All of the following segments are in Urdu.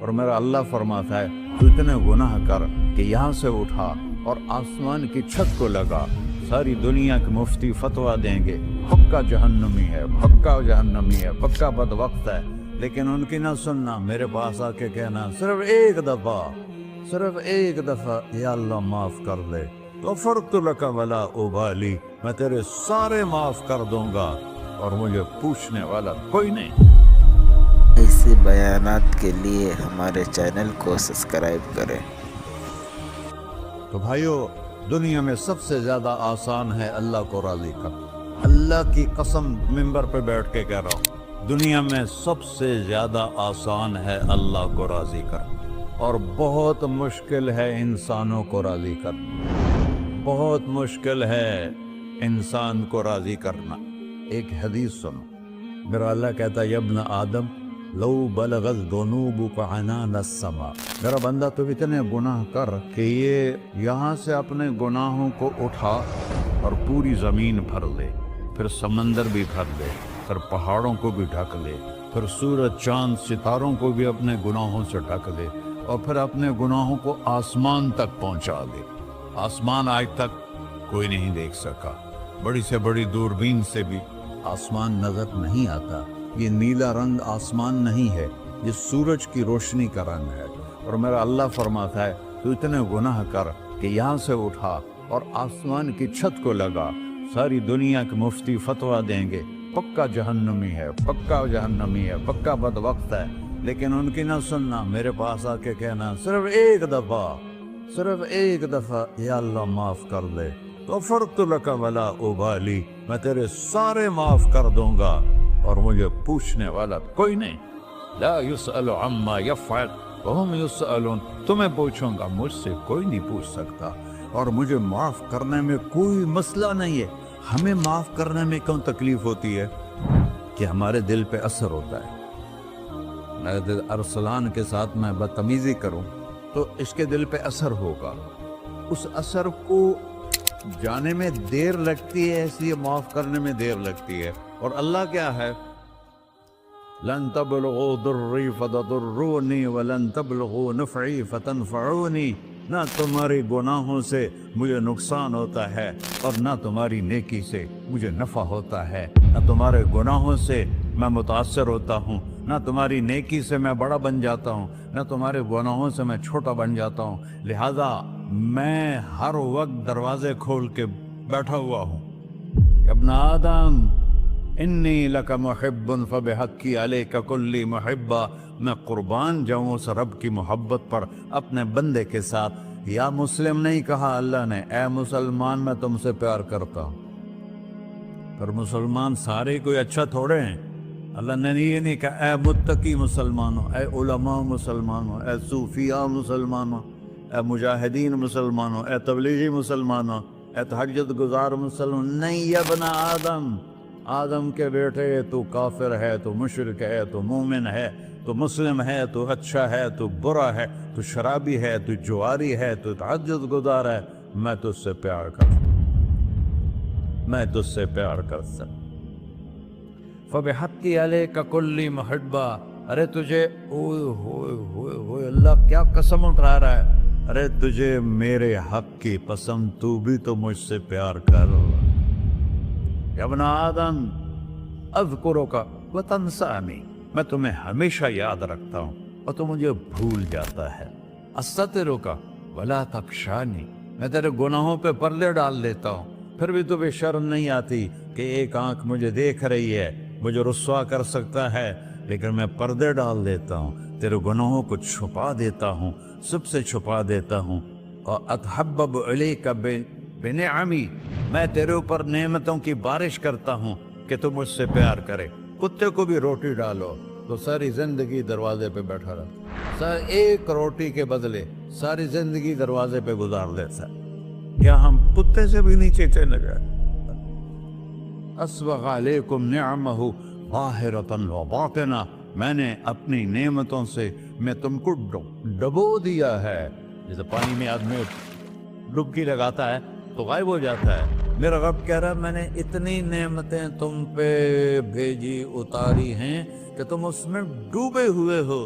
اور میرا اللہ فرماتا ہے تو اتنے گناہ کر کہ یہاں سے اٹھا اور آسمان کی چھت کو لگا، ساری دنیا کے مفتی فتویٰ دیں گے پکا جہنمی ہے، پکا جہنمی ہے، پکا بدبخت ہے، لیکن ان کی نہ سننا، میرے پاس آ کے کہنا صرف ایک دفعہ یا اللہ معاف کر دے، غفرت لک ولا ابالی، میں تیرے سارے معاف کر دوں گا اور مجھے پوچھنے والا کوئی نہیں۔ ایسے بیانات کے لیے ہمارے چینل کو سبسکرائب کریں۔ تو بھائیو، دنیا میں سب سے زیادہ آسان ہے اللہ کو راضی کرنا، اللہ کی قسم ممبر پہ بیٹھ کے کہہ رہا ہوں، دنیا میں سب سے زیادہ آسان ہے اللہ کو راضی کرنا، اور بہت مشکل ہے انسانوں کو راضی کرنا، بہت مشکل ہے انسان کو راضی کرنا۔ ایک حدیث سنو، میرا اللہ کہتا ہے ابن آدم لو بلغت ذنوبک عنان السماء، میرا بندہ تو اتنے گناہ کر کہ یہ یہاں سے اپنے گناہوں کو اٹھا اور پوری زمین بھر لے، پھر سمندر بھی بھر لے، پھر پہاڑوں کو بھی ڈھک لے، پھر سورج چاند ستاروں کو بھی اپنے گناہوں سے ڈھک لے، اور پھر اپنے گناہوں کو آسمان تک پہنچا دے۔ آسمان آج تک کوئی نہیں دیکھ سکا، بڑی سے بڑی دوربین سے بھی آسمان نظر نہیں آتا، یہ نیلا رنگ آسمان نہیں ہے، یہ سورج کی روشنی کا رنگ ہے، اور میرا اللہ فرماتا ہے تو اتنے گناہ کر کہ یہاں سے اٹھا اور آسمان کی چھت کو لگا، ساری دنیا کے مفتی فتویٰ دیں گے پکا جہنمی ہے، پکا جہنمی ہے، پکا بدبخت ہے، لیکن ان کی نہ سننا، میرے پاس آ کے کہنا صرف ایک دفعہ یا اللہ معاف کر دے، غفرت لک ولا ابالی، میں تیرے سارے معاف کر دوں گا اور مجھے پوچھنے والا کوئی نہیں۔ لا يسأل عما يفعل وهم يسألون، تمہیں پوچھوں گا، مجھ سے کوئی نہیں پوچھ سکتا، اور مجھے معاف کرنے میں کوئی مسئلہ نہیں ہے۔ ہمیں معاف کرنے میں کیوں تکلیف ہوتی ہے؟ کہ ہمارے دل پہ اثر ہوتا ہے۔ میں ارسلان کے ساتھ میں بدتمیزی کروں تو اس کے دل پہ اثر ہوگا، اس اثر کو جانے میں دیر لگتی ہے، اس لیے معاف کرنے میں دیر لگتی ہے۔ اور اللہ کیا ہے؟ لن تبلغوا ضری فتضرونی ولن تبلغوا نفعی فتنفعونی، نہ تمہاری گناہوں سے مجھے نقصان ہوتا ہے اور نہ تمہاری نیکی سے مجھے نفع ہوتا ہے، نہ تمہارے گناہوں سے میں متاثر ہوتا ہوں، نہ تمہاری نیکی سے میں بڑا بن جاتا ہوں، نہ تمہارے گناہوں سے میں چھوٹا بن جاتا ہوں، لہذا میں ہر وقت دروازے کھول کے بیٹھا ہوا ہوں۔ ابن آدم انی لک محب فبحقی علیک کلی محبہ، میں قربان جاؤں اس رب کی محبت پر اپنے بندے کے ساتھ۔ یا مسلم نہیں کہا اللہ نے، اے مسلمان میں تم سے پیار کرتا ہوں۔ پر مسلمان سارے کوئی اچھا تھوڑے ہیں، اللہ نے یہ نہیں کہا اے متقی مسلمانوں، اے علماء مسلمانوں، اے صوفیاء مسلمانوں، اے مجاہدین مسلمانوں، اے تبلیغی مسلمانوں، اے تہجد گزار مسلمان، نہیں یا ابن آدم، آدم کے بیٹے، تو کافر ہے، تو مشرک ہے، تو مومن ہے، تو مسلم ہے، تو اچھا ہے، تو برا ہے، تو شرابی ہے، تو جواری ہے، تو تہجد گزار ہے، میں تجھ سے پیار کرتا ہوں، میں تجھ سے پیار کرتا ہوں۔ فبحقی علیک کلی محبہ، ارے تجھے اوئے ہوئے ہوئے ہوئے، اللہ کیا قسم اٹھا رہا ہے، ارے تجھے میرے حق کی قسم، تو بھی تو مجھ سے پیار کر۔ یا ابن آدم اذکرک وتنسانی، میں تمہیں ہمیشہ یاد رکھتا ہوں اور تو مجھے بھول جاتا ہے۔ استترک ولا تخشانی، میں تیرے گناہوں پہ پردے ڈال دیتا ہوں، پھر بھی تمہیں شرم نہیں آتی کہ ایک آنکھ مجھے دیکھ رہی ہے، مجھے رسوا کر سکتا ہے، لیکن میں پردے ڈال دیتا ہوں، تیرے گناہوں کو چھپا دیتا ہوں، سب سے چھپا دیتا ہوں۔ اور اتحبب علیک بنعمی، میں تیرے اوپر نعمتوں کی بارش کرتا ہوں کہ تو مجھ سے پیار کرے۔ کتے کو بھی روٹی ڈالو تو ساری زندگی دروازے پہ بیٹھا رہتا، ایک روٹی کے بدلے ساری زندگی دروازے پہ گزار دیتا ہے۔ کیا ہم کتے سے بھی نیچے چلے گئے؟ اسبغ علیکم نعمہ ظاہرۃ و باطنہ، میں نے اپنی نعمتوں سے میں تم کو ڈبو دیا ہے، جیسے پانی میں آدمی ڈبکی لگاتا ہے تو غائب ہو جاتا ہے۔ میرا رب کہہ رہا ہے میں نے اتنی نعمتیں تم پہ بھیجی، اتاری ہیں کہ تم اس میں ڈوبے ہوئے ہو،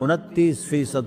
29%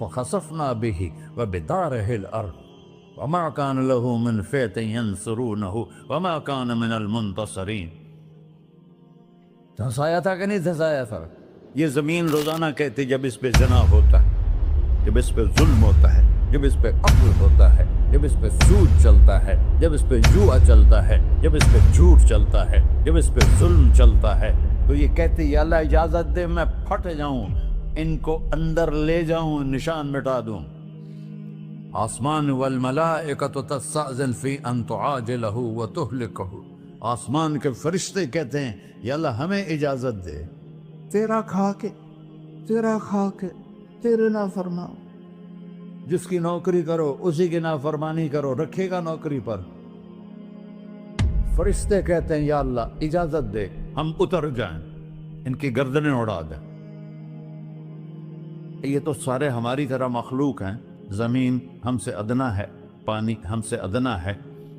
فخسفنا به وبداره الأرض وما كان له من فئة ينصرونه وما كان من المنتصرين. دھنسایا تھا کہ نہیں دھنسایا تھا؟ یہ زمین روزانہ کہتی جب اس پہ زنا ہوتا ہے، جب اس پہ ظلم ہوتا ہے، جب اس پہ قتل ہوتا ہے، جب اس پہ سود چلتا ہے، جب اس پہ جوا چلتا ہے، جب اس پہ جھوٹ چلتا ہے، جب اس پہ ظلم چلتا ہے، تو یہ کہتے یا اللہ اجازت دے میں پھٹ جاؤں، ان کو اندر لے جاؤں، نشان مٹا دوں. آسمان والملائکۃ تستأذن فی ان تعاجلہ وتہلکہ. آسمان کے فرشتے کہتے ہیں یا اللہ ہمیں اجازت دے، تیرا کھا کے تیرے نافرمان، جس کی نوکری کرو اسی کی نافرمانی کرو، رکھے گا نوکری پر. فرشتے کہتے ہیں یا اللہ اجازت دے ہم اتر جائیں، ان کی گردنیں اڑا دیں. یہ تو سارے ہماری طرح مخلوق ہیں، زمین ہم سے ادنا ہے، پانی ہم سے ادنا ہے،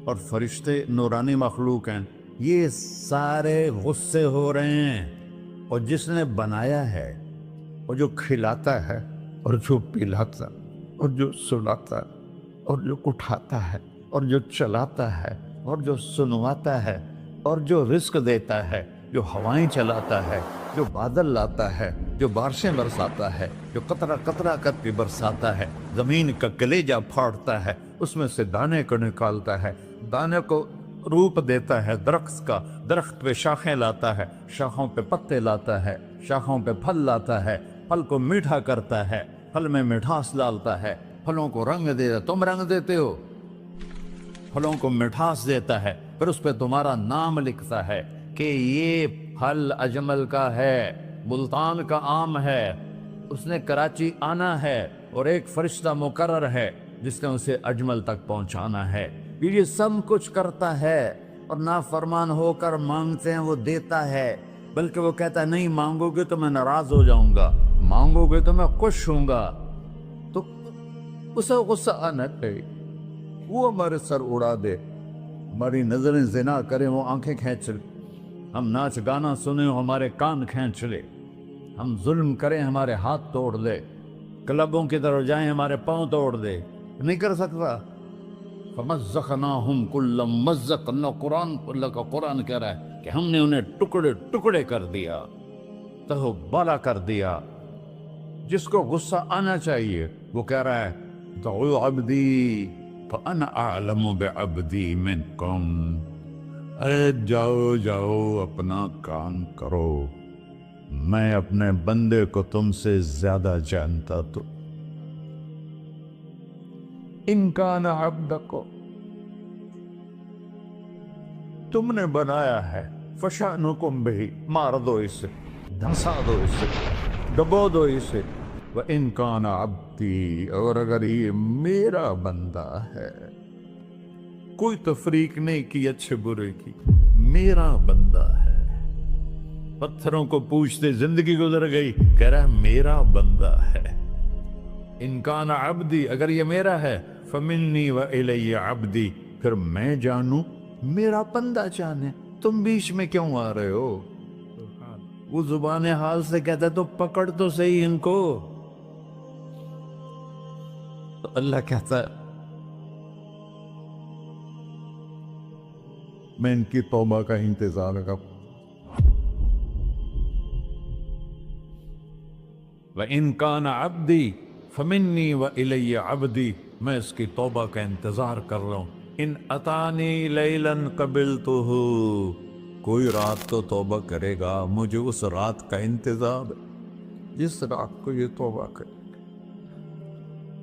اور فرشتے نورانی مخلوق ہیں. یہ سارے غصے ہو رہے ہیں، اور جس نے بنایا ہے، اور جو کھلاتا ہے، اور جو پلاتا، اور جو سلاتا، اور جو اٹھاتا ہے، اور جو چلاتا ہے، اور جو سنواتا ہے، اور جو رزق دیتا ہے، جو ہوائیں چلاتا ہے، جو بادل لاتا ہے، جو بارشیں برساتا ہے، جو قطرہ قطرہ کر کے برساتا ہے، زمین کا کلیجہ پھاڑتا ہے، اس میں سے دانے کو نکالتا ہے، دانے کو روپ دیتا ہے درخت کا، درخت پہ شاخیں لاتا ہے، شاخوں پہ پتے لاتا ہے، شاخوں پہ پھل لاتا ہے، پھل کو میٹھا کرتا ہے، پھل میں مٹھاس ڈالتا ہے، پھلوں کو رنگ دیتا. تم رنگ دیتے ہو، پھلوں کو مٹھاس دیتا ہے، پھر اس پہ تمہارا نام لکھتا ہے کہ یہ پھل اجمل کا ہے، ملتان کا آم ہے، اس نے کراچی آنا ہے، اور ایک فرشتہ مقرر ہے جس نے اسے اجمل تک پہنچانا ہے. یہ سب کچھ کرتا ہے، اور نافرمان ہو کر مانگتے ہیں وہ دیتا ہے، بلکہ وہ کہتا ہے نہیں مانگو گے تو میں ناراض ہو جاؤں گا، مانگو گے تو میں خوش ہوں گا. تو اسے غصہ آنا چاہیے، وہ ہمارے سر اڑا دے، ہماری نظریں زنا کریں وہ آنکھیں کھینچ لے، ہم ناچ گانا سنیں ہمارے کان کھینچ لے، ہم ظلم کریں ہمارے ہاتھ توڑ دے، کلبوں کی طرف جائیں ہمارے پاؤں توڑ دے. نہیں کر سکتا. فَمَزَّقْنَاهُمْ كُلَّ مُمَزَّقٍ. اللہ کا قرآن کہہ رہا ہے کہ ہم نے انہیں ٹکڑے ٹکڑے کر دیا، تہو بالا کر دیا. جس کو غصہ آنا چاہیے وہ کہہ رہا ہے دعوا عبدی فأنا أعلم بعبدی منکم. ارے جاؤ جاؤ اپنا کام کرو، میں اپنے بندے کو تم سے زیادہ جانتا. تو ان کان عبدکو، تم نے بنایا ہے، فشانکم بہی، مار دو اسے، دھنسا دو اسے، ڈبو دو اسے. وَإِن كَانَ عَبْدِي، اور اگر یہ میرا بندہ ہے، کوئی تفریق نہیں کی اچھے برے کی، میرا بندہ ہے. پتھروں کو پوچھتے زندگی گزر گئی، کہہ رہا ہے میرا بندہ ہے. ان کان عبدی، اگر یہ میرا ہے، فمنی وإلی عبدی، پھر میں جانوں میرا بندہ جانے. تم بیچ میں کیوں آ رہے ہو؟ وہ زبان حال سے کہتا ہے تو پکڑ تو صحیح ان کو. تو اللہ کہتا ہے میں ان کی توبہ کا انتظار کروں. وَإِن كَانَ عَبْدِي فَمِنِّي وَإِلَيَّ عَبْدِي، میں اس کی توبہ کا انتظار کر رہا ہوں. ان اتانی لیلاً قبلتہ، کوئی رات تو توبہ کرے گا، مجھے اس رات کا انتظار ہے جس رات کو یہ توبہ کرے.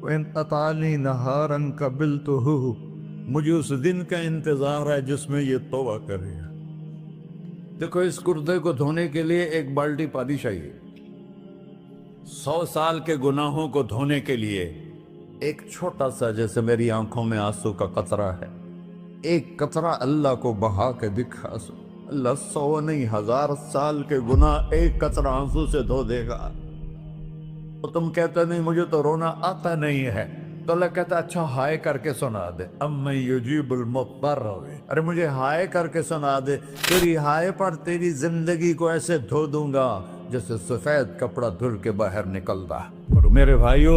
وَإِن أَتَانِي نَهَارًا قَبِلْتُهُ، مجھے اس دن کا انتظار ہے جس میں یہ توبہ کرے گا. دیکھو اس کردے کو دھونے کے لیے ایک بالٹی پانی چاہیے. 100 سال کے گناہوں کو دھونے کے لیے ایک چھوٹا سا، جیسے میری آنکھوں میں آنسو کا قطرہ ہے، ایک قطرہ اللہ کو بہا کے دکھا سو، اللہ 100 نہیں 1000 سال کے گناہ ایک قطرہ آنسو سے دھو دے گا. تو تم کہتے نہیں مجھے تو رونا آتا نہیں ہے، تو اللہ کہتا اچھا ہائے کر کے سنا دے. اَمَّن يُجِيبُ الْمُضْطَرَّ، ارے مجھے ہائے کر کے سنا دے، تیری ہائے پر تیری زندگی کو ایسے دھو دوں گا جیسے سفید کپڑا دھل کے باہر نکلتا. اور میرے بھائیو،